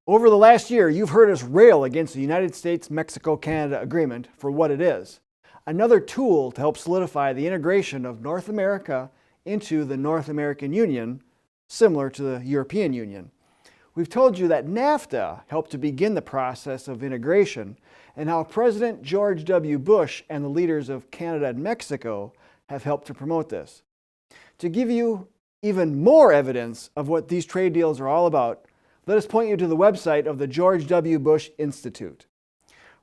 Over the last year, you've heard us rail against the United States-Mexico-Canada agreement for what it is, another tool to help solidify the integration of North America into the North American Union, similar to the European Union. We've told you that NAFTA helped to begin the process of integration and how President George W. Bush and the leaders of Canada and Mexico have helped to promote this. To give you even more evidence of what these trade deals are all about, let us point you to the website of the George W. Bush Institute.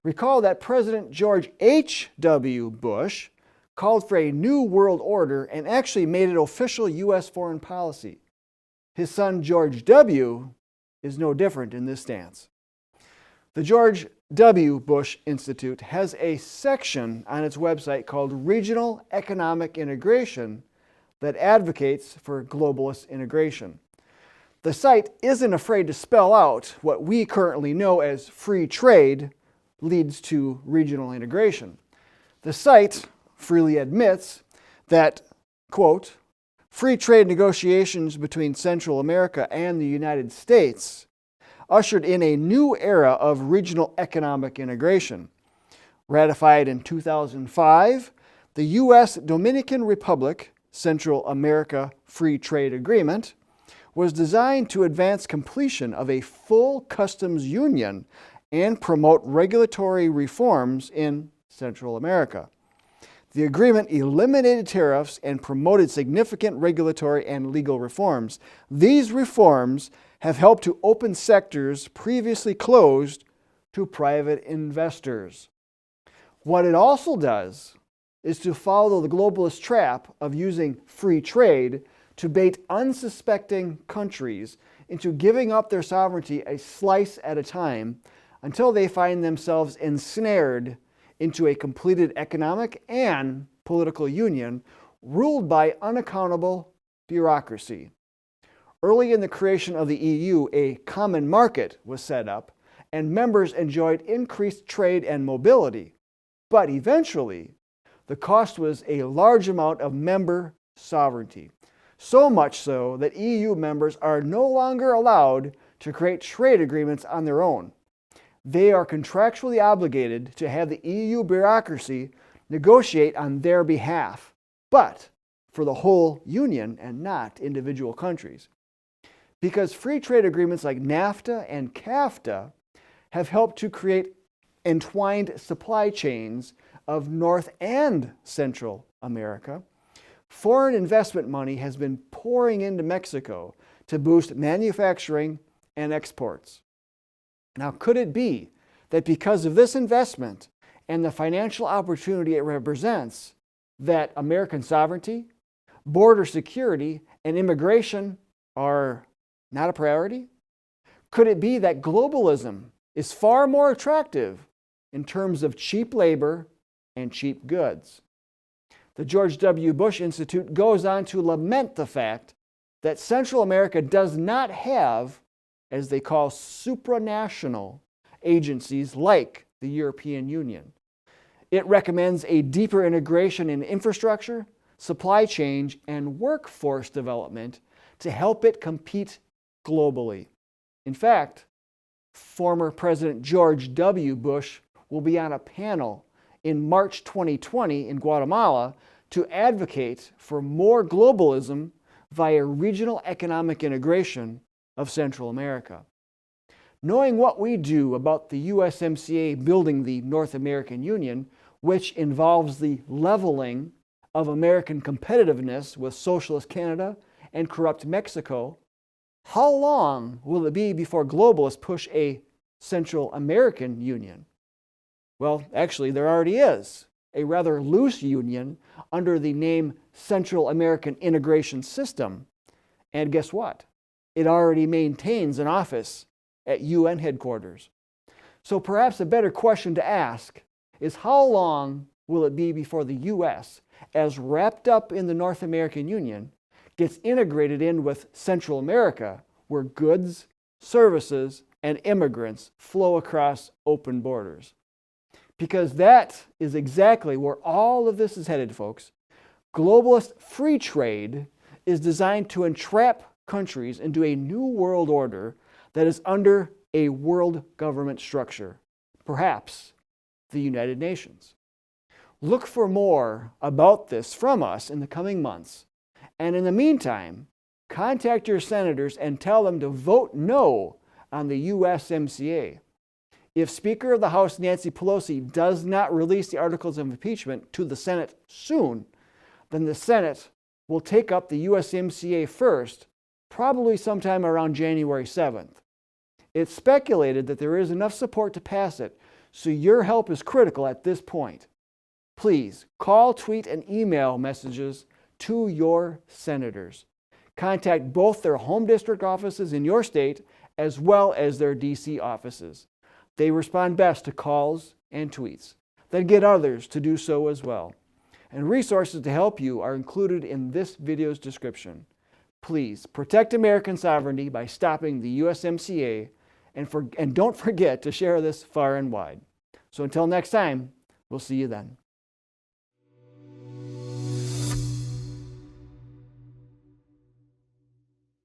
Recall that President George H.W. Bush called for a new world order and actually made it official U.S. foreign policy. His son George W. is no different in this stance. The George W. Bush Institute has a section on its website called Regional Economic Integration that advocates for globalist integration. The site isn't afraid to spell out what we currently know as free trade leads to regional integration. The site freely admits that, quote, free trade negotiations between Central America and the United States ushered in a new era of regional economic integration. Ratified in 2005, the U.S. Dominican Republic Central America Free Trade Agreement was designed to advance completion of a full customs union and promote regulatory reforms in Central America. The agreement eliminated tariffs and promoted significant regulatory and legal reforms. These reforms have helped to open sectors previously closed to private investors. What it also does is to follow the globalist trap of using free trade to bait unsuspecting countries into giving up their sovereignty a slice at a time until they find themselves ensnared into a completed economic and political union ruled by unaccountable bureaucracy. Early in the creation of the EU, a common market was set up and members enjoyed increased trade and mobility. But eventually, the cost was a large amount of member sovereignty. So much so that EU members are no longer allowed to create trade agreements on their own. They are contractually obligated to have the EU bureaucracy negotiate on their behalf, but for the whole union and not individual countries. Because free trade agreements like NAFTA and CAFTA have helped to create entwined supply chains of North and Central America, foreign investment money has been pouring into Mexico to boost manufacturing and exports. Now, could it be that because of this investment and the financial opportunity it represents, that American sovereignty, border security, and immigration are not a priority? Could it be that globalism is far more attractive in terms of cheap labor and cheap goods? The George W. Bush Institute goes on to lament the fact that Central America does not have, as they call, supranational agencies like the European Union. It recommends a deeper integration in infrastructure, supply chain, and workforce development to help it compete globally. In fact, former President George W. Bush will be on a panel in March 2020 in Guatemala to advocate for more globalism via regional economic integration of Central America. Knowing what we do about the USMCA building the North American Union, which involves the leveling of American competitiveness with socialist Canada and corrupt Mexico, how long will it be before globalists push a Central American Union? Well, actually, there already is a rather loose union under the name Central American Integration System. And guess what? It already maintains an office at UN headquarters. So perhaps a better question to ask is, how long will it be before the U.S., as wrapped up in the North American Union, gets integrated in with Central America, where goods, services, and immigrants flow across open borders? Because that is exactly where all of this is headed, folks. Globalist free trade is designed to entrap countries into a new world order that is under a world government structure, perhaps the United Nations. Look for more about this from us in the coming months. And in the meantime, contact your senators and tell them to vote no on the USMCA. If Speaker of the House Nancy Pelosi does not release the articles of impeachment to the Senate soon, then the Senate will take up the USMCA first, probably sometime around January 7th. It's speculated that there is enough support to pass it, so your help is critical at this point. Please call, tweet, and email messages to your senators. Contact both their home district offices in your state as well as their DC offices. They respond best to calls and tweets. Then get others to do so as well. And resources to help you are included in this video's description. Please protect American sovereignty by stopping the USMCA, and don't forget to share this far and wide. So until next time, we'll see you then.